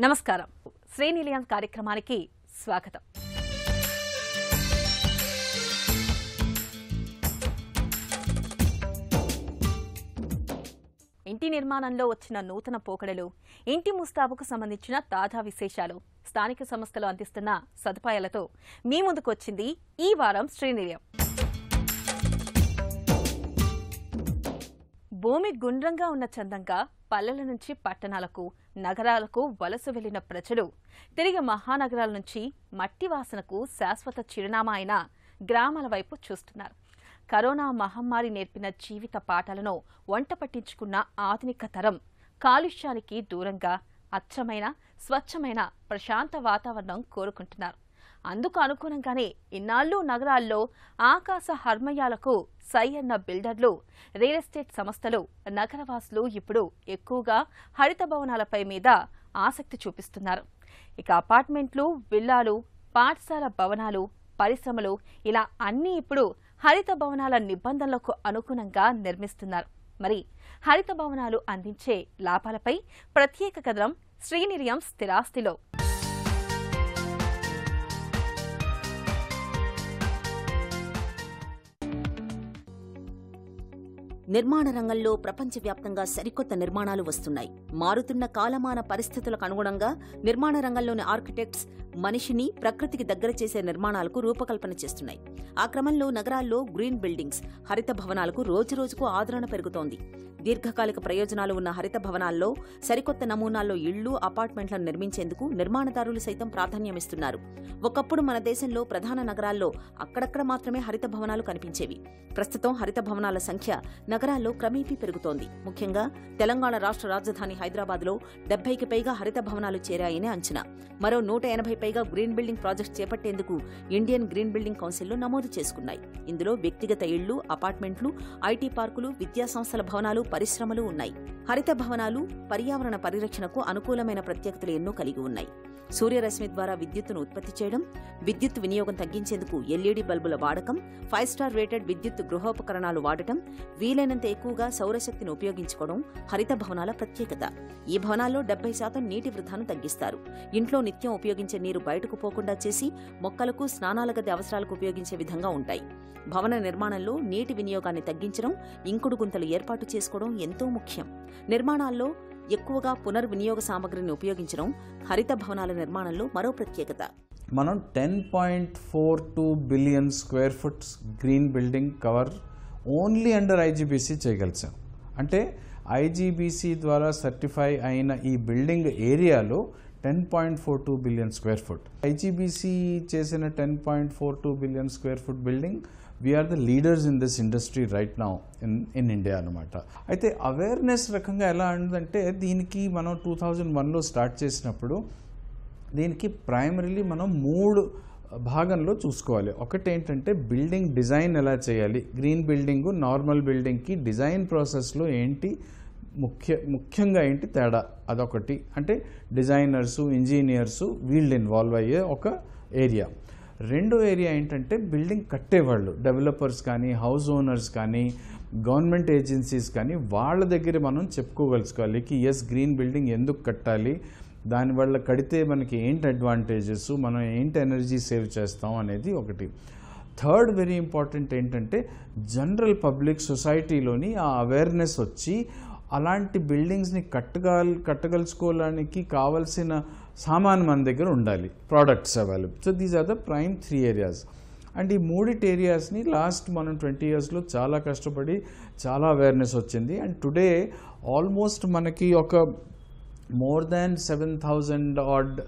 నమస్కారం. శ్రీనిలయం కార్యక్రమానికి స్వాగతం. ఇంటి నిర్మాణంలో వచ్చిన నూతన పోకడలు, ఇంటి ముస్తాబుకు సంబంధించిన తాజా విశేషాలు, స్థానిక సంస్థలు అందిస్తున్న సదుపాయాలతో మీ ముందుకు వచ్చింది ఈ వారం శ్రీనిలయం. భూమి గుండ్రంగా ఉన్న చందంగా పల్లెల నుంచి పట్టణాలకు, నగరాలకు వలస వెళ్లిన ప్రజలు తిరిగి మహానగరాల నుంచి మట్టి వాసనకు శాశ్వత చిరునామా అయిన గ్రామాల వైపు చూస్తున్నారు. కరోనా మహమ్మారి నేర్పిన జీవిత పాఠాలను వంట పట్టించుకున్న ఆధునిక తరం కాలుష్యానికి దూరంగా అచ్చమైన, స్వచ్ఛమైన, ప్రశాంత వాతావరణం కోరుకుంటున్నారు. అందుకు అనుగుణంగానే ఇన్నాళ్లు నగరాల్లో ఆకాశ హర్మయాలకు సై అన్న బిల్డర్లు, రియల్ ఎస్టేట్ సంస్థలు, నగరవాసులు ఇప్పుడు ఎక్కువగా హరిత భవనాలపై మీద ఆసక్తి చూపిస్తున్నారు. ఇక అపార్ట్మెంట్లు, విల్లాలు, పాఠశాల భవనాలు, పరిశ్రమలు ఇలా అన్నీ ఇప్పుడు హరిత భవనాల నిబంధనలకు అనుగుణంగా నిర్మిస్తున్నారు. మరి హరిత భవనాలు అందించే లాభాలపై ప్రత్యేక కథనం శ్రీనిలయం స్థిరాస్తిలో. నిర్మాణ రంగంలో ప్రపంచవ్యాప్తంగా సరికొత్త నిర్మాణాలు వస్తున్నాయి. మారుతున్న కాలమాన పరిస్థితులకు అనుగుణంగా నిర్మాణ రంగంలోని ఆర్కిటెక్ట్స్ మనిషిని ప్రకృతికి దగ్గర చేసే నిర్మాణాలకు రూపకల్పన చేస్తున్నాయి. ఆ క్రమంలో నగరాల్లో గ్రీన్ బిల్డింగ్స్, హరిత భవనాలకు రోజురోజుకు ఆదరణ పెరుగుతోంది. దీర్ఘకాలిక ప్రయోజనాలు ఉన్న హరిత భవనాల్లో సరికొత్త నమూనాల్లో ఇళ్లు, అపార్ట్మెంట్లను నిర్మించేందుకు నిర్మాణదారులు సైతం ప్రాధాన్యమిస్తున్నారు. ఒకప్పుడు మన దేశంలో ప్రధాన నగరాల్లో అక్కడక్కడ మాత్రమే హరిత భవనాలు కనిపించేవి. ప్రస్తుతం హరిత భవనాల సంఖ్య నగరాల్లో క్రమేపీ పెరుగుతోంది. ముఖ్యంగా తెలంగాణ రాష్ట్ర రాజధాని హైదరాబాద్లో 70కి పైగా హరిత భవనాలు చేరాయని అంచనా. మరో 180 పైగా గ్రీన్ బిల్డింగ్ ప్రాజెక్ట్ చేపట్టేందుకు ఇండియన్ గ్రీన్ బిల్డింగ్ కౌన్సిల్లో నమోదు చేసుకున్నాయి. ఇందులో వ్యక్తిగత ఇళ్లు, అపార్ట్మెంట్లు, ఐటీ పార్కులు, విద్యా సంస్థల భవనాలు, పరిశ్రమలు ఉన్నాయి. హరిత భవనాలు పర్యావరణ పరిరక్షణకు అనుకూలమైన ప్రత్యేకతలు ఎన్నో కలిగి ఉన్నాయి. సూర్యరశ్మి ద్వారా విద్యుత్తును ఉత్పత్తి చేయడం, విద్యుత్ వినియోగం తగ్గించేందుకు ఎల్ఈడీ బల్బుల వాడకం, 5 స్టార్ రేటెడ్ విద్యుత్ గృహోపకరణాలు వాడటం, వీలైనంత ఎక్కువగా సౌరశక్తిని ఉపయోగించుకోవడం హరిత భవనాల ప్రత్యేకత. ఈ భవనాల్లో 70% నీటి వృధాను తగ్గిస్తారు. ఇంట్లో నిత్యం ఉపయోగించే నీరు బయటకు పోకుండా చేసి మొక్కలకు, స్నానాల గది అవసరాలకు ఉపయోగించే విధంగా ఉంటాయి. భవన నిర్మాణంలో నీటి వినియోగాన్ని తగ్గించడం, ఇంకుడు గుంతలు ఏర్పాటు చేసుకోవడం ఎంతో ముఖ్యం. నిర్మాణాల్లో ఎక్కువగా పునర్వినియోగ సామగ్రిని ఉపయోగించడం హరిత భవనాల నిర్మాణంలో మరో ప్రత్యేకత. మనం 10.42 billion square foots green building cover only under IGBC చేయగలిసాం. అంటే ఐజీబీసీ ద్వారా సర్టిఫై అయిన ఈ బిల్డింగ్ ఏరియాలో 10.42 బిలియన్ స్క్వేర్ ఫుట్. ఐజీబీసీ చేసిన 10.42 billion square foot building we are the leaders in this industry right now in India అనమాట. అయితే అవేర్నెస్ రకంగా ఎలా ఉందంటే, దీనికి మనం 2001లో స్టార్ట్ చేసినప్పుడు దీనికి ప్రైమరీలీ మనం 3 భాగంలో చూసుకోవాలి. ఒకటి ఏంటంటే బిల్డింగ్ డిజైన్ ఎలా చేయాలి, గ్రీన్ బిల్డింగ్ నార్మల్ బిల్డింగ్కి డిజైన్ ప్రాసెస్లో ఏంటి ముఖ్యంగా ఏంటి తేడా, అదొకటి. అంటే డిజైనర్సు, ఇంజనీర్సు వీళ్ళు ఇన్వాల్వ్ అయ్యే ఒక ఏరియా. రెండో ఏరియా ఏంటంటే బిల్డింగ్ కట్టేవాళ్ళు, డెవలపర్స్ కానీ, హౌస్ ఓనర్స్ కానీ, గవర్నమెంట్ ఏజెన్సీస్ కానీ, వాళ్ళ దగ్గర మనం చెప్పుకోగలుసుకోవాలి కి ఎస్ గ్రీన్ బిల్డింగ్ ఎందుకు కట్టాలి, దానివల్ల కడితే మనకి ఏంటి అడ్వాంటేజెస్, మనం ఏంటి ఎనర్జీ సేవ్ చేస్తాం అనేది ఒకటి. థర్డ్ వెరీ ఇంపార్టెంట్ ఏంటంటే జనరల్ పబ్లిక్ సొసైటీలోని ఆ అవేర్నెస్ వచ్చి అలాంటి బిల్డింగ్స్ని కట్టగలుచుకోవడానికి కావాల్సిన సామాన్ మన దగ్గర ఉండాలి, products available. So these are the prime 3 areas. And ఈ 3 ఏరియాస్ని లాస్ట్ మనం 20 ఇయర్స్లో చాలా కష్టపడి చాలా అవేర్నెస్ వచ్చింది. అండ్ టుడే ఆల్మోస్ట్ మనకి ఒక మోర్ దాన్ 7,000 ఆడ్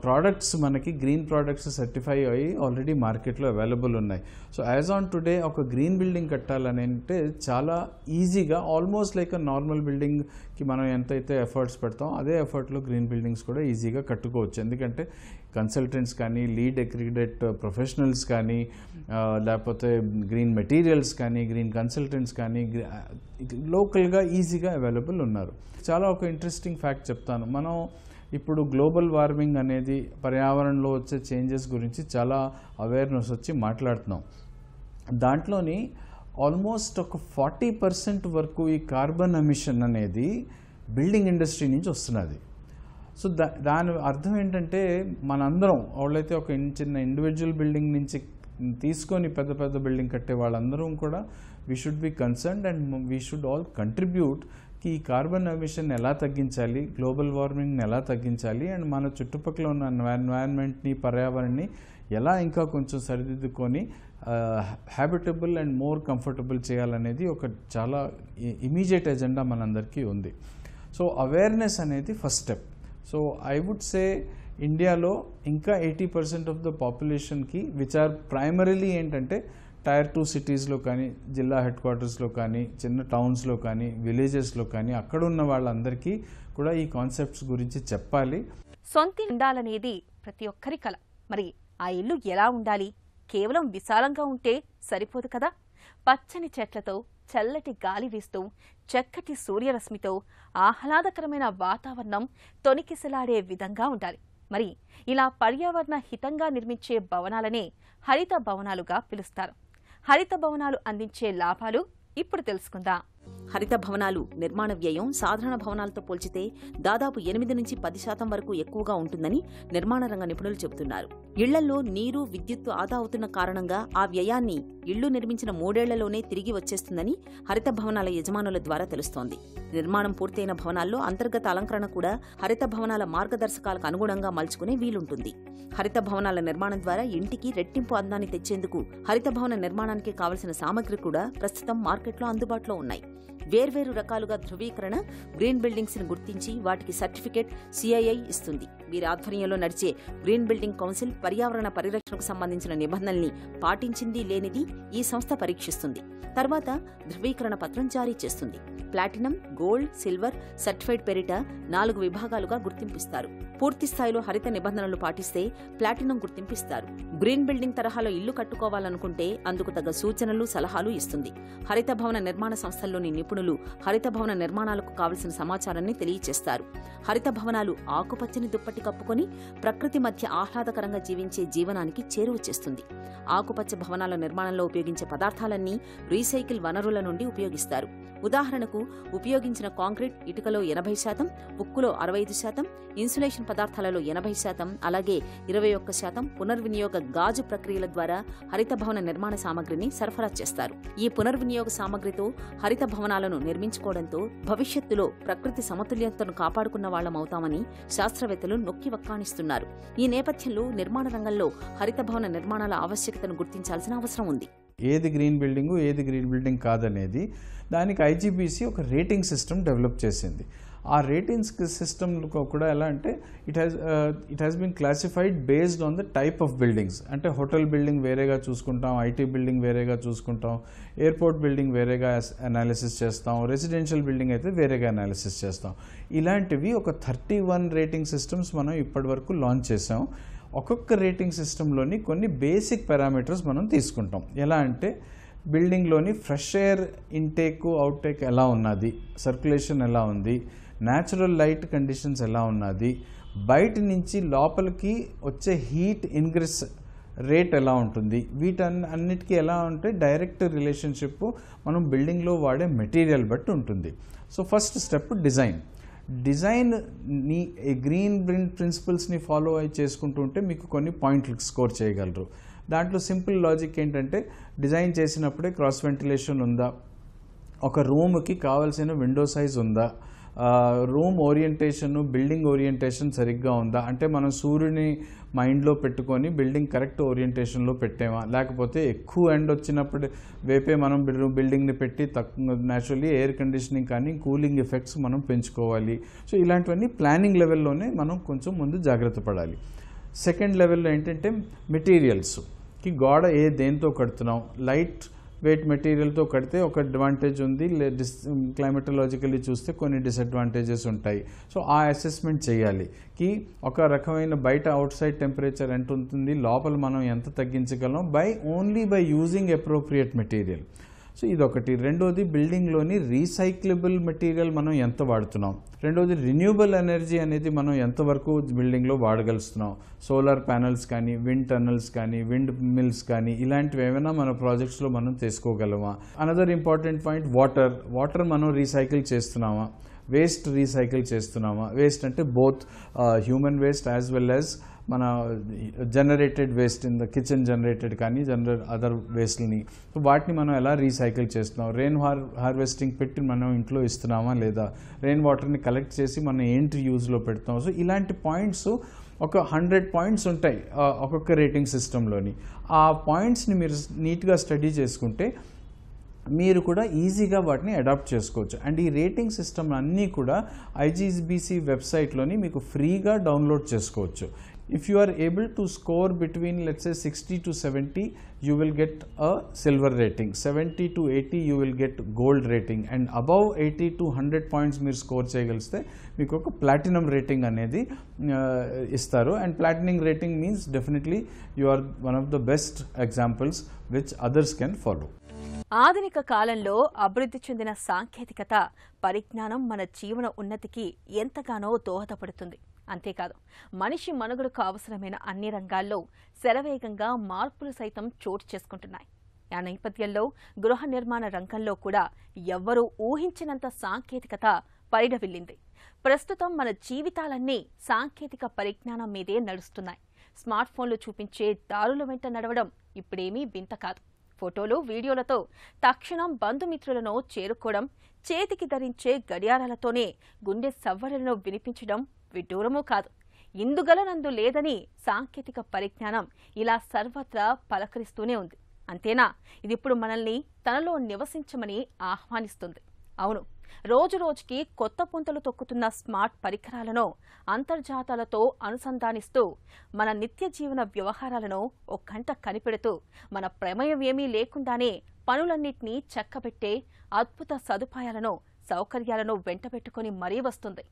ప్రోడక్ట్స్ మనకి గ్రీన్ ప్రోడక్ట్స్ సర్టిఫై అయ్యి ఆల్రెడీ మార్కెట్లో అవైలబుల్ ఉన్నాయి. సో యాజ్ ఆన్ టుడే ఒక గ్రీన్ బిల్డింగ్ కట్టాలని అంటే చాలా ఈజీగా, ఆల్మోస్ట్ లైక్ అ నార్మల్ బిల్డింగ్కి మనం ఎంతైతే ఎఫర్ట్స్ పెడతాం అదే ఎఫర్ట్లో గ్రీన్ బిల్డింగ్స్ కూడా ఈజీగా కట్టుకోవచ్చు. ఎందుకంటే కన్సల్టెంట్స్ కానీ, లీడ్ అక్రిడేట్ ప్రొఫెషనల్స్ కానీ, లేకపోతే గ్రీన్ మెటీరియల్స్ కానీ, గ్రీన్ కన్సల్టెంట్స్ కానీ లోకల్గా ఈజీగా అవైలబుల్ ఉన్నారు. చాలా ఒక ఇంట్రెస్టింగ్ ఫ్యాక్ట్ చెప్తాను. మనం ఇప్పుడు గ్లోబల్ వార్మింగ్ అనేది పర్యావరణంలో వచ్చే చేంజెస్ గురించి చాలా అవేర్నెస్ వచ్చి మాట్లాడుతున్నాం. దాంట్లోని ఆల్మోస్ట్ ఒక 40% వరకు ఈ కార్బన్ ఎమిషన్ అనేది బిల్డింగ్ ఇండస్ట్రీ నుంచి వస్తున్నది. సో దాని అర్థం ఏంటంటే మనందరం వాళ్ళైతే ఒక చిన్న ఇండివిజువల్ బిల్డింగ్ నుంచి తీసుకొని పెద్ద పెద్ద బిల్డింగ్ కట్టే వాళ్ళందరం కూడా we should be concerned and we should all contribute ఈ కార్బన్ ఎమిషన్ ఎలా తగ్గించాలి, గ్లోబల్ వార్మింగ్ని ఎలా తగ్గించాలి అండ్ మన చుట్టుపక్కల ఉన్న ఎన్వైరన్మెంట్ని, పర్యావరణాన్ని ఎలా ఇంకా కొంచెం సరిదిద్దుకొని హ్యాబిటబుల్ అండ్ మోర్ కంఫర్టబుల్ చేయాలనేది ఒక చాలా ఇమీడియట్ ఎజెండా మనందరికీ ఉంది. సో అవేర్నెస్ అనేది first step. So I would say ఇండియాలో ఇంకా 80% ఆఫ్ ద పాపులేషన్కి విచ్ ఆర్ ప్రైమరీలీ ఏంటంటే టైర్ 2 సిటీస్లో కానీ, జిల్లా హెడ్ క్వార్టర్స్లో కానీ, చిన్న టౌన్స్లో కానీ, విలేజెస్లో కానీ అక్కడ ఉన్న వాళ్ళందరికీ కూడా ఈ కాన్సెప్ట్స్ గురించి చెప్పాలి. సొంత ఉండాలనేది ప్రతి ఒక్కరి కల. మరి ఆ ఇల్లు ఎలా ఉండాలి? కేవలం విశాలంగా ఉంటే సరిపోదు కదా. పచ్చని చెట్లతో, చల్లటి గాలి వీస్తూ, చక్కటి సూర్యరశ్మితో ఆహ్లాదకరమైన వాతావరణం తొణికిసలాడే విధంగా ఉండాలి. మరి ఇలా పర్యావరణ హితంగా నిర్మించే భవనాలనే హరిత భవనాలుగా పిలుస్తారు. హరిత భవనాలు అందించే లాభాలు ఇప్పుడు తెలుసుకుందాం. హరిత భవనాలు నిర్మాణ వ్యయం సాధారణ భవనాలతో పోల్చితే దాదాపు 8 నుంచి 10% వరకు ఎక్కువగా ఉంటుందని నిర్మాణ రంగ నిపుణులు చెబుతున్నారు. ఇళ్లలో నీరు, విద్యుత్తు ఆదా అవుతున్న కారణంగా ఆ వ్యయాన్ని ఇళ్లు నిర్మించిన 3 ఏళ్లలోనే తిరిగి వచ్చేస్తుందని హరిత భవనాల యజమానుల ద్వారా తెలుస్తోంది. నిర్మాణం పూర్తయిన భవనాల్లో అంతర్గత అలంకరణ కూడా హరిత భవనాల మార్గదర్శకాలకు అనుగుణంగా మలుచుకునే వీలుంటుంది. హరిత భవనాల నిర్మాణం ద్వారా ఇంటికి రెట్టింపు అందాన్ని తెచ్చేందుకు హరిత భవన నిర్మాణానికి కావలసిన సామగ్రి కూడా ప్రస్తుతం మార్కెట్లో అందుబాటులో ఉన్నాయి. వేర్వేరు రకాలుగా ధృవీకరణ, గ్రీన్ బిల్డింగ్స్ ని గుర్తించి వాటికి సర్టిఫికేట్ CII ఇస్తుంది. వీరి ఆధ్వర్యంలో నడిచే గ్రీన్ బిల్డింగ్ కౌన్సిల్ పర్యావరణ పరిరక్షణకు సంబంధించిన నిబంధనల్ని పాటించింది లేనిది ఈ సంస్థ పరీక్షిస్తుంది. తర్వాత ధృవీకరణ పత్రం జారీ చేస్తుంది. ప్లాటినం, గోల్డ్, సిల్వర్ సర్టిఫైడ్ పేరిట 4 విభాగాలుగా గుర్తింపిస్తారు. పూర్తి స్థాయిలో హరిత నిబంధనలు పాటిస్తే ప్లాటినం గుర్తింపిస్తారు. గ్రీన్ బిల్డింగ్ తరహాలో ఇల్లు కట్టుకోవాలనుకుంటే అందుకు తగ్గ సూచనలు, సలహాలు ఇస్తుంది. హరిత భవన నిర్మాణ సంస్థల్లోని నిపుణులు హరిత భవన నిర్మాణాలకు కావలసిన సమాచారాన్ని తెలియజేస్తారు. హరిత భవనాలు ఆకుపచ్చని దుప్పటి కప్పుకొని ప్రకృతి మధ్య ఆహ్లాదకరంగా జీవించే జీవనానికి చేరువ చేస్తుంది. ఆకుపచ్చ భవనాల నిర్మాణంలో ఉపయోగించే పదార్థాలన్నీ రీసైకిల్ వనరుల నుండి ఉపయోగిస్తారు. ఉదాహరణకు ఉపయోగించిన కాంక్రీట్, ఇటుకలో 80%, ఉక్కులో 65%, ఇన్సులేషన్ పదార్థాలలో 80%, అలాగే 21% పునర్వినియోగ గాజు ప్రక్రియల ద్వారా హరిత భవన నిర్మాణ సామగ్రిని సరఫరా చేస్తారు. ఈ పునర్వినియోగ సామగ్రితో హరిత భవనాలను నిర్మించుకోవడంతో భవిష్యత్తులో ప్రకృతి సమతుల్యతను కాపాడుకున్న వాళ్లమవుతామని శాస్త్రవేత్తలు నొక్కి వక్కాణిస్తున్నారు. ఈ నేపథ్యంలో నిర్మాణ రంగంలో హరిత భవన నిర్మాణాల ఆవశ్యకతను గుర్తించాల్సిన అవసరం ఉంది. ఏది గ్రీన్ బిల్డింగు, ఏది గ్రీన్ బిల్డింగ్ కాదనేది దానికి IGBC ఒక రేటింగ్ సిస్టమ్ డెవలప్ చేసింది. ఆ రేటింగ్స్ సిస్టమ్లో కూడా ఎలా అంటే it has been classified based on the type of buildings. అంటే హోటల్ బిల్డింగ్ వేరేగా చూసుకుంటాం, IT బిల్డింగ్ వేరేగా చూసుకుంటాం, ఎయిర్పోర్ట్ బిల్డింగ్ వేరేగా అనాలిసిస్ చేస్తాం, రెసిడెన్షియల్ బిల్డింగ్ అయితే వేరేగా అనాలిసిస్ చేస్తాం. ఇలాంటివి ఒక 31 రేటింగ్ సిస్టమ్స్ మనం ఇప్పటి వరకు లాంచ్ చేసాం. ఒక్కొక్క రేటింగ్ సిస్టంలోని కొన్ని బేసిక్ పారామీటర్స్ మనం తీసుకుంటాం. ఎలా అంటే బిల్డింగ్లోని ఫ్రెష్ ఎయిర్ ఇంటేక్, అవుట్టేక్ ఎలా ఉన్నది, సర్క్యులేషన్ ఎలా ఉంది, న్యాచురల్ లైట్ కండిషన్స్ ఎలా ఉన్నది, బయట నుంచి లోపలికి వచ్చే హీట్ ఇంగ్రెస్ రేట్ ఎలా ఉంటుంది, వీటన్నిటికీ ఎలా ఉంటే డైరెక్ట్ రిలేషన్షిప్ మనం బిల్డింగ్లో వాడే మెటీరియల్ బట్టి ఉంటుంది. సో ఫస్ట్ స్టెప్ డిజైన్ని గ్రీన్ ప్రిన్సిపల్స్ని ఫాలో అయి చేసుకుంటూ ఉంటే మీకు కొన్ని పాయింట్లు స్కోర్ చేయగలరు. దాంట్లో సింపుల్ లాజిక్ ఏంటంటే డిజైన్ చేసినప్పుడే క్రాస్ వెంటిలేషన్ ఉందా, ఒక రూమ్కి కావాల్సిన విండో సైజ్ ఉందా, రూమ్ ఓరియంటేషన్, బిల్డింగ్ ఓరియంటేషన్ సరిగ్గా ఉందా, అంటే మనం సూర్యుని మైండ్లో పెట్టుకొని బిల్డింగ్ కరెక్ట్ ఓరియంటేషన్లో పెట్టామా, లేకపోతే ఎక్కువ ఎండ్ వచ్చినప్పుడు వైపే మనం బిల్డింగ్ని పెట్టి న్యాచురల్లీ ఎయిర్ కండిషనింగ్ కానీ కూలింగ్ ఎఫెక్ట్స్ మనం పెంచుకోవాలి. సో ఇలాంటివన్నీ ప్లానింగ్ లెవెల్లోనే మనం కొంచెం ముందు జాగ్రత్త పడాలి. సెకండ్ లెవెల్లో ఏంటంటే మెటీరియల్స్కి గోడ దేంతో కడుతున్నాం, లైట్ వెయిట్ మెటీరియల్తో కడితే ఒక అడ్వాంటేజ్ ఉంది, క్లైమటలాజికల్లీ చూస్తే కొన్ని డిసడ్వాంటేజెస్ ఉంటాయి. సో ఆ అసెస్మెంట్ చేయాలి కి ఒక రకమైన బయట అవుట్ సైడ్ టెంపరేచర్ ఎంత ఉంటుంది, లోపల మనం ఎంత తగ్గించగలం only by using appropriate material. So ఇదొకటి. రెండోది బిల్డింగ్లోని రీసైక్లబుల్ మెటీరియల్ మనం ఎంత వాడుతున్నాం. రెండోది రిన్యూబుల్ ఎనర్జీ అనేది మనం ఎంతవరకు బిల్డింగ్లో వాడగలుస్తున్నాం. సోలార్ ప్యానల్స్ కానీ, విండ్ టనల్స్ కానీ, విండ్ మిల్స్ కానీ ఇలాంటివి ఏమైనా మన ప్రాజెక్ట్స్లో మనం తీసుకోగలమా. అనదర్ ఇంపార్టెంట్ పాయింట్ వాటర్ మనం రీసైకిల్ చేస్తున్నామా. వేస్ట్ రీసైకిల్ చేస్తున్నామా, వేస్ట్ అంటే both human waste as well as మన generated waste in the kitchen generated కానీ అదర్ వేస్ట్ని, సో వాటిని మనం ఎలా రీసైకిల్ చేస్తున్నాం, రెయిన్ హార్వెస్టింగ్ పెట్టి మనం ఇంట్లో ఇస్తున్నామా లేదా, రెయిన్ వాటర్ని కలెక్ట్ చేసి మనం ఏంటి యూజ్లో పెడుతున్నాం. సో ఇలాంటి పాయింట్స్ ఒక 100 పాయింట్స్ ఉంటాయి ఒక్కొక్క రేటింగ్ సిస్టంలోని. ఆ పాయింట్స్ని మీరు నీట్గా స్టడీ చేసుకుంటే మీరు కూడా ఈజీగా వాటిని అడాప్ట్ చేసుకోవచ్చు. అండ్ ఈ రేటింగ్ సిస్టమ్ అన్నీ కూడా ఐజీబీసీ వెబ్సైట్లోని మీకు ఫ్రీగా డౌన్లోడ్ చేసుకోవచ్చు. If you are able to score between, let's say, 60 to 70, you will get a silver rating. 70 to 80, you will get gold rating. And above 80 to 100 points మీరు score చేయగలిస్తే మీకు ఒక platinum rating అనేది ఇస్తారు. And platinum rating means definitely you are one of the best examples which others can follow. ఆధునిక కాలంలో అభివృద్ధి చెందిన సాంకేతికత పరిజ్ఞానం మన జీవన ఉన్నతికి ఎంతగానో దోహదపడుతుంది. అంతేకాదు, మనిషి మనుగడకు అవసరమైన అన్ని రంగాల్లో శరవేగంగా మార్పులు సైతం చోటు చేసుకుంటున్నాయి. ఆ నేపథ్యంలో గృహ నిర్మాణ రంగంలో కూడా ఎవ్వరూ ఊహించినంత సాంకేతికత పరిఢవిల్లింది. ప్రస్తుతం మన జీవితాలన్నీ సాంకేతిక పరిజ్ఞానం మీదే నడుస్తున్నాయి. స్మార్ట్ ఫోన్లు చూపించే దారుల వెంట నడవడం ఇప్పుడేమీ వింత కాదు. ఫోటోలు, వీడియోలతో తక్షణం బంధుమిత్రులను చేరుకోవడం, చేతికి ధరించే గడియారాలతోనే గుండె సవ్వడలను వినిపించడం విడ్డూరమూ కాదు. ఇందుగలనందు లేదని సాంకేతిక పరిజ్ఞానం ఇలా సర్వత్రా పలకరిస్తూనే ఉంది. అంతేనా, ఇది ఇప్పుడు మనల్ని తనలో నివసించమని ఆహ్వానిస్తుంది. అవును, రోజురోజుకి కొత్త పుంతలు తొక్కుతున్న స్మార్ట్ పరికరాలను అంతర్జాతాలతో అనుసంధానిస్తూ మన నిత్య జీవన వ్యవహారాలను ఒక గంట కనిపెడుతూ మన ప్రమేయం ఏమీ లేకుండానే పనులన్నింటినీ చక్కబెట్టే అద్భుత సదుపాయాలను, సౌకర్యాలను వెంటబెట్టుకుని మరీ వస్తుంది.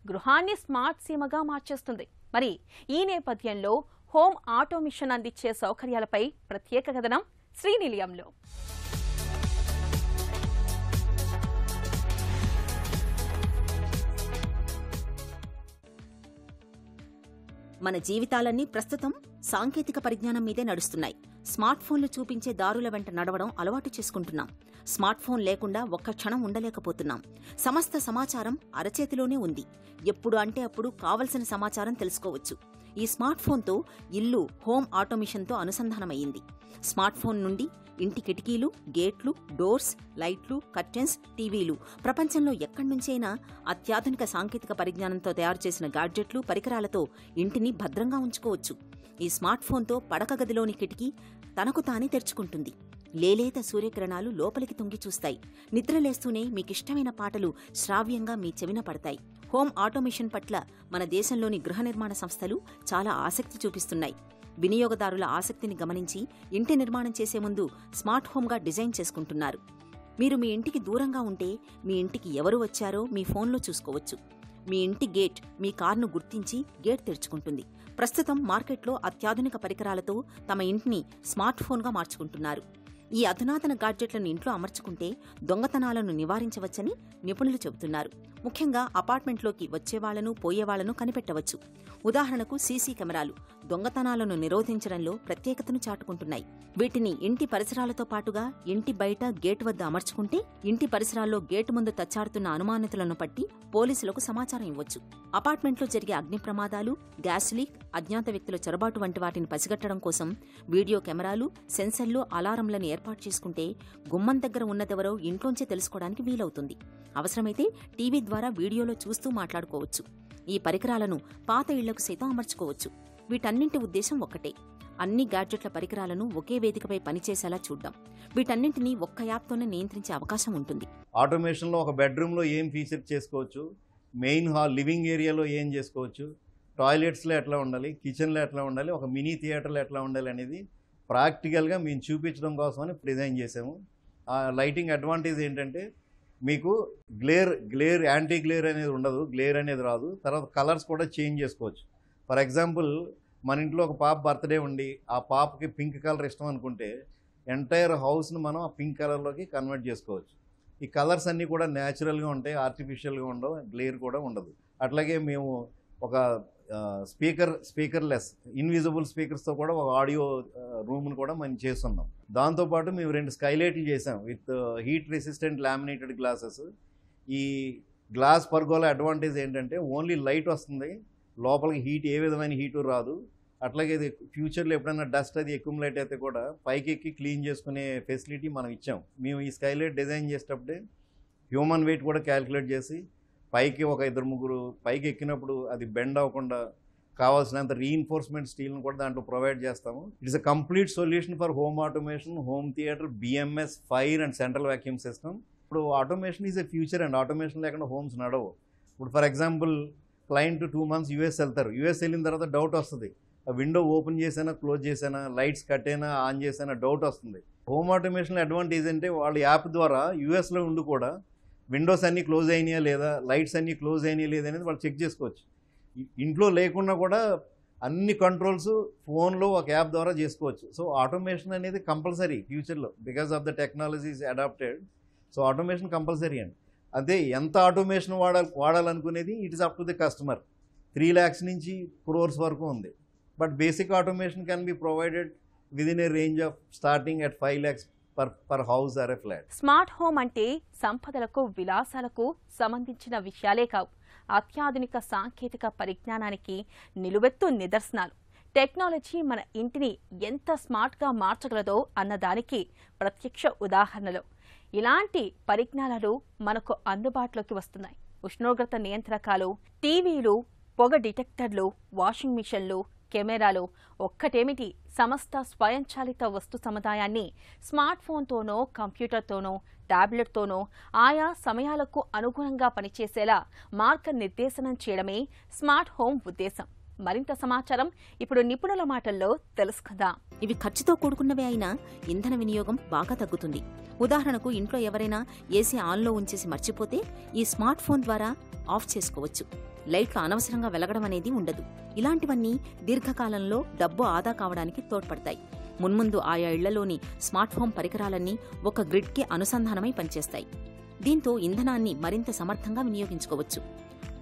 గృహాన్ని స్మార్ట్ సీమగా మార్చేస్తుంది. మరి ఈ నేపథ్యంలో హోమ్ ఆటోమేషన్ అందించే సౌకర్యాలపై ప్రత్యేక కథనం శ్రీనిలయంలో. మన జీవితాలన్నీ ప్రస్తుతం సాంకేతిక పరిజ్ఞానం మీదే నడుస్తున్నాయి. స్మార్ట్ ఫోన్లు చూపించే దారుల వెంట నడవడం అలవాటు చేసుకుంటున్నాం. స్మార్ట్ ఫోన్ లేకుండా ఒక్క క్షణం ఉండలేకపోతున్నాం. సమస్త సమాచారం అరచేతిలోనే ఉంది. ఎప్పుడు అంటే అప్పుడు కావలసిన సమాచారం తెలుసుకోవచ్చు. ఈ స్మార్ట్ ఫోన్తో ఇల్లు హోమ్ ఆటోమేషన్తో అనుసంధానమయ్యింది. స్మార్ట్ ఫోన్ నుండి ఇంటి కిటికీలు, గేట్లు, డోర్స్, లైట్లు, కర్టెన్స్, టీవీలు, ప్రపంచంలో ఎక్కడి నుంచైనా అత్యాధునిక సాంకేతిక పరిజ్ఞానంతో తయారు చేసిన గాడ్జెట్లు, పరికరాలతో ఇంటిని భద్రంగా ఉంచుకోవచ్చు. ఈ స్మార్ట్ ఫోన్తో పడక గదిలోని కిటికీ తనకు తానే తెరుచుకుంటుంది. లేలేత సూర్యకిరణాలు లోపలికి తొంగి చూస్తాయి. నిద్రలేస్తూనే మీకిష్టమైన పాటలు శ్రావ్యంగా మీ చెవిన పడతాయి. హోమ్ ఆటోమేషన్ పట్ల మన దేశంలోని గృహ నిర్మాణ సంస్థలు చాలా ఆసక్తి చూపిస్తున్నాయి. వినియోగదారుల ఆసక్తిని గమనించి ఇంటి నిర్మాణం చేసే ముందు స్మార్ట్ హోమ్గా డిజైన్ చేసుకుంటున్నారు. మీరు మీ ఇంటికి దూరంగా ఉంటే మీ ఇంటికి ఎవరు వచ్చారో మీ ఫోన్లో చూసుకోవచ్చు. మీ ఇంటి గేట్ మీ కార్ను గుర్తించి గేట్ తెరుచుకుంటుంది. ప్రస్తుతం మార్కెట్లో అత్యాధునిక పరికరాలతో తమ ఇంటిని స్మార్ట్ ఫోన్గా మార్చుకుంటున్నారు. ఈ అధునాతన గాడ్జెట్లను ఇంట్లో అమర్చుకుంటే దొంగతనాలను నివారించవచ్చని నిపుణులు చెబుతున్నారు. ముఖ్యంగా అపార్ట్మెంట్లోకి వచ్చేవాళ్లను, పోయేవాళ్లను కనిపెట్టవచ్చు. ఉదాహరణకు సీసీ కెమెరాలు దొంగతనాలను నిరోధించడంలో ప్రత్యేకతను చాటుకుంటున్నాయి. వీటిని ఇంటి పరిసరాలతో పాటుగా ఇంటి బయట గేటు వద్ద అమర్చుకుంటే ఇంటి పరిసరాల్లో గేటు ముందు తచ్చాడుతున్న అనుమానితులను పట్టి పోలీసులకు సమాచారం ఇవ్వచ్చు. అపార్ట్మెంట్లో జరిగే అగ్ని ప్రమాదాలు, గ్యాస్ లీక్, అజ్ఞాత వ్యక్తుల చొరబాటు వంటి వాటిని పసిగట్టడం కోసం వీడియో కెమెరాలు, సెన్సర్లు, అలారంలను ఏర్పాటు చేసుకుంటే గుమ్మం దగ్గర ఉన్నదెవరో ఇంట్లోంచే తెలుసుకోవడానికి వీలవుతుంది. అవసరమైతే టీవీ ద్వారా వీడియోలో చూస్తూ మాట్లాడుకోవచ్చు. ఈ పరికరాలను పాత ఇళ్లకు సైతం అమర్చుకోవచ్చు. వీటన్నింటి ఉద్దేశం ఒక్కటే, అన్ని గ్యాడ్జెట్ల పరికరాలను ఒకే వేదికపై పనిచేసేలా చూడ్డం. వీటన్నింటినీ ఒక్క యాప్తోనే నియంత్రించే అవకాశం ఉంటుంది. ఆటోమేషన్లో ఒక బెడ్రూమ్లో ఏం ఫీచర్ చేసుకోవచ్చు, మెయిన్ హాల్ లివింగ్ ఏరియాలో ఏం చేసుకోవచ్చు, టాయిలెట్స్లో ఎట్లా ఉండాలి, కిచెన్లో ఎట్లా ఉండాలి, ఒక మినీ థియేటర్లో ఎట్లా ఉండాలి అనేది ప్రాక్టికల్గా మేము చూపించడం కోసమని డిజైన్ చేసాము. ఆ లైటింగ్ అడ్వాంటేజ్ ఏంటంటే మీకు గ్లేర్ యాంటీ గ్లేర్ అనేది ఉండదు, గ్లేర్ అనేది రాదు. తర్వాత కలర్స్ కూడా చేంజ్ చేసుకోవచ్చు. ఫర్ ఎగ్జాంపుల్, మన ఇంట్లో ఒక పాప బర్త్డే ఉండి ఆ పాపకి పింక్ కలర్ ఇష్టం అనుకుంటే ఎంటైర్ హౌస్ను మనం ఆ పింక్ కలర్లోకి కన్వర్ట్ చేసుకోవచ్చు. ఈ కలర్స్ అన్నీ కూడా న్యాచురల్గా ఉంటాయి, ఆర్టిఫిషియల్గా ఉండవు, గ్లేర్ కూడా ఉండదు. అట్లాగే మేము ఒక స్పీకర్లెస్ ఇన్విజిబుల్ స్పీకర్స్తో కూడా ఒక ఆడియో రూమ్ను కూడా మనం చేస్తున్నాం. దాంతోపాటు మేము 2 స్కైలైట్లు చేసాం with heat resistant laminated glasses. ఈ గ్లాస్ పర్గోలా అడ్వాంటేజ్ ఏంటంటే ఓన్లీ లైట్ వస్తుంది, లోపలికి హీట్ ఏ విధమైన హీటు రాదు. అట్లాగే ఇది ఫ్యూచర్లో ఎప్పుడైనా డస్ట్ అది అక్యుములేట్ అయితే కూడా పైకి ఎక్కి క్లీన్ చేసుకునే ఫెసిలిటీ మనం ఇచ్చాం. మేము ఈ స్కైలైట్ డిజైన్ చేసేటప్పుడే హ్యూమన్ వెయిట్ కూడా క్యాలిక్యులేట్ చేసి పైకి ఒక 2-3 పైకి ఎక్కినప్పుడు అది బెండ్ అవ్వకుండా కావాల్సినంత రీఇన్ఫోర్స్మెంట్ స్టీల్ని కూడా దాంట్లో ప్రొవైడ్ చేస్తాము. It's a complete solution for home automation, home theatre, BMS, fire and central vacuum system. ఇప్పుడు automation is a future and automation లేకుండా హోమ్స్ నడవు. ఇప్పుడు for example client 2 months US వెళ్తారు. యూఎస్ వెళ్ళిన తర్వాత డౌట్ వస్తుంది, ఆ విండో ఓపెన్ చేసానా క్లోజ్ చేసానా, లైట్స్ కట్టేనా ఆన్ చేసానా డౌట్ వస్తుంది. హోమ్ ఆటోమేషన్ అడ్వాంటేజ్ అంటే వాళ్ళ యాప్ ద్వారా యూఎస్లో ఉండి కూడా విండోస్ అన్నీ క్లోజ్ అయినాయా లేదా, లైట్స్ అన్నీ క్లోజ్ అయినాయా లేదా అనేది వాళ్ళు చెక్ చేసుకోవచ్చు. ఇంట్లో లేకుండా కూడా అన్ని కంట్రోల్స్ ఫోన్లో ఒక యాప్ ద్వారా చేసుకోవచ్చు. సో ఆటోమేషన్ అనేది కంపల్సరీ ఫ్యూచర్లో because of the technologies adapted. So automation compulsory అండి. అదే ఎంత ఆటోమేషన్ వాడాలనుకునేది it is up to the customer. 3 lakhs నుంచి crores వరకు ఉంది. But basic automation can be provided within a range of starting at 5 lakhs per house or a flat. Smart home అంటే సంపదలకు, విలాసాలకు సంబంధించిన విషయాలే కావు, అత్యాధునిక సాంకేతిక పరిజ్ఞానానికి నిలువెత్తు నిదర్శనాలు. టెక్నాలజీ మన ఇంటిని ఎంత స్మార్ట్గా మార్చగలదో అన్నదానికి ప్రత్యక్ష ఉదాహరణలు. ఇలాంటి పరిజ్ఞానాలు మనకు అందుబాటులోకి వస్తున్నాయి. ఉష్ణోగ్రత నియంత్రకాలు, టీవీలు, పొగ డిటెక్టర్లు, వాషింగ్ మిషన్లు, కెమెరాలు, ఒక్కటేమిటి సమస్త స్వయంచాలిత వస్తు సముదాయాన్ని స్మార్ట్ ఫోన్తోనో, కంప్యూటర్తోనో, టాబ్లెట్తోనో ఆయా సమయాలకు అనుగుణంగా పనిచేసేలా మార్గనిర్దేశనం చేయడమే స్మార్ట్ హోమ్ ఉద్దేశం. మరింత సమాచారం ఇప్పుడు నిపుణుల మాటల్లో తెలుసుకుందాం. ఇవి ఖర్చుతో కూడుకున్నవే అయినా ఇంధన వినియోగం బాగా తగ్గుతుంది. ఉదాహరణకు ఇంట్లో ఎవరైనా ఏసీ ఆన్లో ఉంచేసి మర్చిపోతే ఈ స్మార్ట్ ఫోన్ ద్వారా ఆఫ్ చేసుకోవచ్చు. లైట్లు అనవసరంగా వెలగడం అనేది ఉండదు. ఇలాంటివన్నీ దీర్ఘకాలంలో డబ్బు ఆదా కావడానికి తోడ్పడతాయి. మున్ముందు ఆయా ఇళ్లలోని స్మార్ట్ హోమ్ పరికరాలన్నీ ఒక గ్రిడ్కి అనుసంధానమై పనిచేస్తాయి. దీంతో ఇంధనాన్ని మరింత సమర్థంగా వినియోగించుకోవచ్చు.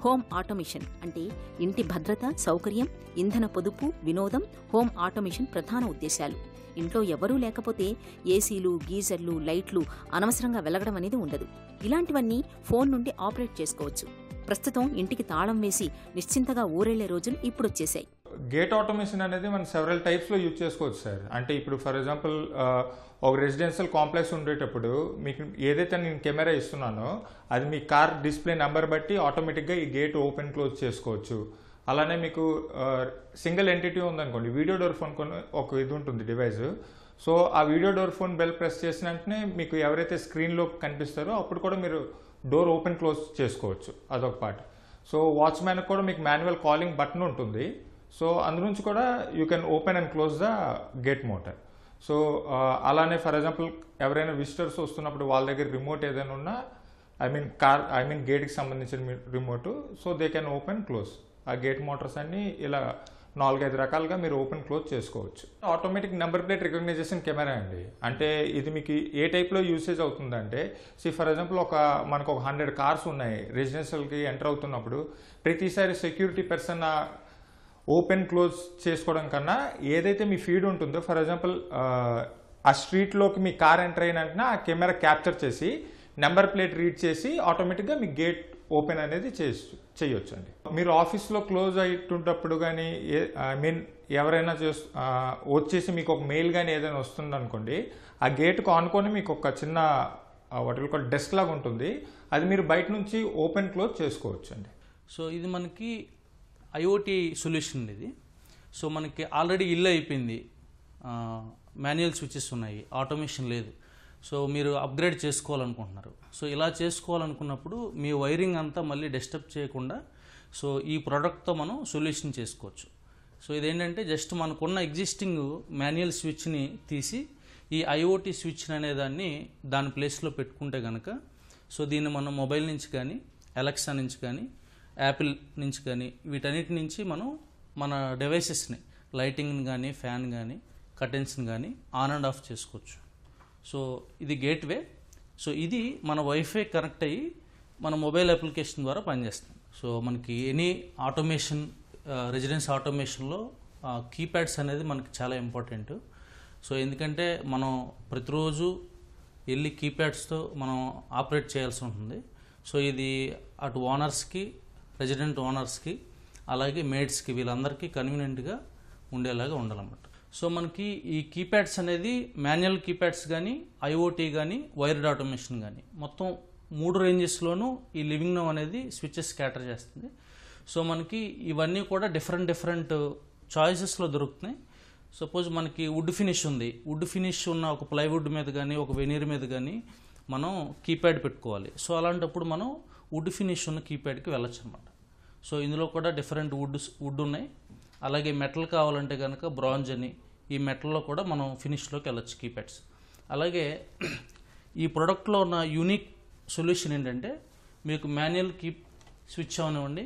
హోమ్ ఆటోమేషన్ అంటే ఇంటి భద్రత, సౌకర్యం, ఇంధన పొదుపు, వినోదం హోమ్ ఆటోమేషన్ ప్రధాన ఉద్దేశాలు. ఇంట్లో ఎవరూ లేకపోతే ఏసీలు, గీజర్లు, లైట్లు అనవసరంగా వెలగడం అనేది ఉండదు. ఇలాంటివన్నీ ఫోన్ నుండి ఆపరేట్ చేసుకోవచ్చు. ప్రస్తుతం ఇంటికి తాళం వేసి నిశ్చింతగా ఊరెళ్లే రోజులు ఇప్పుడొచ్చేశాయి. గేట్ ఆటోమేషన్ అనేది మనం సెవరల్ టైప్స్లో యూజ్ చేసుకోవచ్చు సార్. అంటే ఇప్పుడు ఫర్ ఎగ్జాంపుల్ ఒక రెసిడెన్షియల్ కాంప్లెక్స్ ఉండేటప్పుడు మీకు ఏదైతే నేను కెమెరా ఇస్తున్నానో అది మీ కార్ డిస్ప్లే నెంబర్ బట్టి ఆటోమేటిక్గా ఈ గేట్ ఓపెన్ క్లోజ్ చేసుకోవచ్చు. అలానే మీకు సింగిల్ ఎంటిటీ ఉందనుకోండి, వీడియో డోర్ ఫోన్ కొని ఒక ఇది ఉంటుంది డివైస్. సో ఆ video door phone bell press చేసిన వెంటనే మీకు ఎవరైతే స్క్రీన్లో కనిపిస్తారో అప్పుడు కూడా మీరు డోర్ ఓపెన్ క్లోజ్ చేసుకోవచ్చు. అదొక పార్ట్. సో వాచ్మ్యాన్కి కూడా మీకు మాన్యువల్ కాలింగ్ బటన్ ఉంటుంది. సో అందునుంచి కూడా you can open and close the gate motor. So అలానే ఫర్ ఎగ్జాంపుల్ ఎవరైనా విజిటర్స్ వస్తున్నప్పుడు వాళ్ళ దగ్గర రిమోట్ ఏదైనా ఉన్నా ఐ మీన్ గేట్కి సంబంధించిన remote, so they can open close. ఆ గేట్ మోటార్స్ అన్ని ఇలా 4-5 రకాలుగా మీరు ఓపెన్ క్లోజ్ చేసుకోవచ్చు. Automatic number plate recognition camera అండి. అంటే ఇది మీకు ఏ టైప్లో యూసేజ్ అవుతుందంటే, ఫర్ ఎగ్జాంపుల్ మనకు ఒక 100 కార్స్ ఉన్నాయి రెసిడెన్షియల్కి ఎంటర్ అవుతున్నప్పుడు, ప్రతిసారి సెక్యూరిటీ పర్సన్ ఓపెన్ క్లోజ్ చేసుకోవడం కన్నా ఏదైతే మీ ఫీడ్ ఉంటుందో, ఫర్ ఎగ్జాంపుల్ ఆ స్ట్రీట్లోకి మీ కార్ ఎంటర్ అయిన వెంటనే ఆ కెమెరా క్యాప్చర్ చేసి నెంబర్ ప్లేట్ రీడ్ చేసి ఆటోమేటిక్గా మీ గేట్ ఓపెన్ అనేది చేయొచ్చు అండి. మీరు ఆఫీస్లో క్లోజ్ అయ్యేటప్పుడు కానీ ఎవరైనా వచ్చేసి మీకు ఒక మెయిల్ కానీ ఏదైనా వస్తుంది అనుకోండి, ఆ గేట్కు ఆనుకొని మీకు ఒక చిన్న వాటి డెస్క్ లాగా ఉంటుంది, అది మీరు బయట నుంచి ఓపెన్ క్లోజ్ చేసుకోవచ్చు అండి. సో ఇది మనకి ఐఓటీ సొల్యూషన్ ఇది. సో మనకి ఆల్రెడీ ఇల్లు అయిపోయింది, మాన్యువల్ స్విచెస్ ఉన్నాయి, ఆటోమేషన్ లేదు. సో మీరు అప్గ్రేడ్ చేసుకోవాలనుకుంటున్నారు. సో ఇలా చేసుకోవాలనుకున్నప్పుడు మీ వైరింగ్ అంతా మళ్ళీ డిస్టర్బ్ చేయకుండా సో ఈ ప్రోడక్ట్తో మనం సొల్యూషన్ చేసుకోవచ్చు. సో ఇదేంటంటే జస్ట్ మనకున్న ఎగ్జిస్టింగ్ మాన్యువల్ స్విచ్ని తీసి ఈ ఐఓటీ స్విచ్ అనేదాన్ని దాని ప్లేస్లో పెట్టుకుంటే కనుక సో దీన్ని మనం మొబైల్ నుంచి కానీ, అలెక్సా నుంచి కానీ, యాపిల్ నుంచి కానీ వీటన్నిటి నుంచి మనం మన డివైసెస్ని లైటింగ్ని కానీ, ఫ్యాన్ కానీ, కర్టెన్స్ని కానీ ఆన్ అండ్ ఆఫ్ చేసుకోవచ్చు. సో ఇది గేట్వే. సో ఇది మన వైఫై కనెక్ట్ అయ్యి మన మొబైల్ అప్లికేషన్ ద్వారా పనిచేస్తుంది. సో మనకి ఎనీ ఆటోమేషన్, రెసిడెన్స్ ఆటోమేషన్లో కీప్యాడ్స్ అనేది మనకి చాలా ఇంపార్టెంట్. సో ఎందుకంటే మనం ప్రతిరోజు వెళ్ళి కీప్యాడ్స్తో మనం ఆపరేట్ చేయాల్సి ఉంటుంది. సో ఇది అటు ఓనర్స్కి, రెసిడెంట్ ఓనర్స్కి, అలాగే మేడ్స్కి వీళ్ళందరికీ కన్వీనియంట్గా ఉండేలాగా ఉండాలన్నమాట. సో మనకి ఈ కీప్యాడ్స్ అనేది మాన్యువల్ కీప్యాడ్స్ కానీ, ఐఓటీ కానీ, వైర్డ్ ఆటోమేషన్ కానీ మొత్తం 3 రేంజెస్లోనూ ఈ లివింగ్ నౌ అనేది స్విచెస్ క్యాటర్ చేస్తుంది. సో మనకి ఇవన్నీ కూడా డిఫరెంట్ చాయిసెస్లో దొరుకుతున్నాయి. సపోజ్ మనకి వుడ్ ఫినిష్ ఉంది, వుడ్ ఫినిష్ ఉన్న ఒక ప్లైవుడ్ మీద కానీ, ఒక వెనీర్ మీద కానీ మనం కీప్యాడ్ పెట్టుకోవాలి. సో అలాంటప్పుడు మనం వుడ్ ఫినిష్ ఉన్న కీప్యాడ్కి వెళ్ళొచ్చు అనమాట. సో ఇందులో కూడా డిఫరెంట్ వుడ్ ఉన్నాయి. అలాగే మెటల్ కావాలంటే కనుక బ్రాంజ్ అని, ఈ మెటల్లో కూడా మనం ఫినిష్లోకి వెళ్ళొచ్చు కీప్యాడ్స్. అలాగే ఈ ప్రోడక్ట్లో ఉన్న యూనిక్ సొల్యూషన్ ఏంటంటే మీకు మాన్యువల్ స్విచ్ అవనివ్వండి,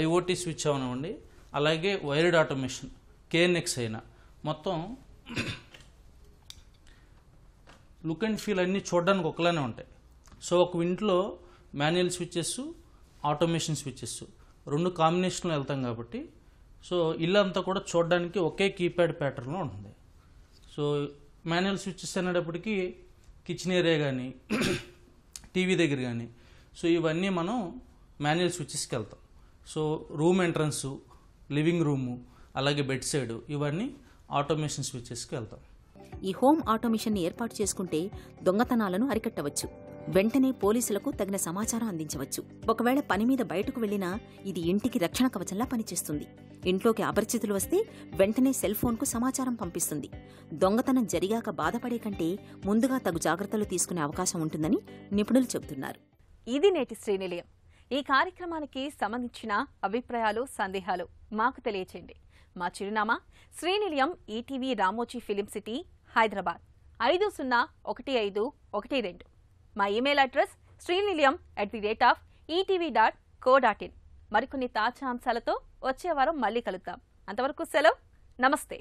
ఐఓటీ స్విచ్ అవనివ్వండి, అలాగే వైర్డ్ ఆటోమేషన్ KNX అయినా మొత్తం లుక్ అండ్ ఫీల్ అన్నీ చూడడానికి ఒకలానే ఉంటాయి. సో ఒక ఇంట్లో మాన్యువల్ స్విచెస్, ఆటోమేషన్ స్విచెస్ 2 కాంబినేషన్లో వెళ్తాం కాబట్టి సో ఇల్లు అంతా కూడా చూడడానికి ఒకే కీప్యాడ్ ప్యాటర్న్లో ఉంటుంది. సో మాన్యువల్ స్విచెస్ అనేటప్పటికీ కిచెన్ ఏరియా కానీ, టీవీ దగ్గర కానీ, సో ఇవన్నీ మనం మాన్యువల్ స్విచెస్కి వెళ్తాం. So room entrance, living room, అలాగే బెడ్ సైడ్ ఇవన్నీ ఆటోమేషన్ స్విచెస్కి వెళ్తాం. ఈ హోమ్ ఆటోమేషన్ని ఏర్పాటు చేసుకుంటే దొంగతనాలను అరికట్టవచ్చు. వెంటనే పోలీసులకు తగిన సమాచారం అందించవచ్చు. ఒకవేళ పని మీద బయటకు వెళ్లినా ఇది ఇంటికి రక్షణ కవచంలా పనిచేస్తుంది. ఇంట్లోకి అపరిచితులు వస్తే వెంటనే సెల్ ఫోన్కు సమాచారం పంపిస్తుంది. దొంగతనం జరిగాక బాధపడే కంటే ముందుగా తగు జాగ్రత్తలు తీసుకునే అవకాశం ఉంటుందని నిపుణులు చెబుతున్నారు. ఇది నేటి శ్రీనిలయం. ఈ కార్యక్రమానికి సంబంధించిన అభిప్రాయాలు, సందేహాలు మాకు తెలియచేయండి. మా చిరునామా Srinilayam, ETV Ramoji film city, Hyderabad 5015112. మా ఇమెయిల్ అడ్రస్ srinilayam@etv.co.in. మరికొన్ని తాజా అంశాలతో వచ్చే వారం మళ్ళీ కలుద్దాం. అంతవరకు సెలవు. నమస్తే.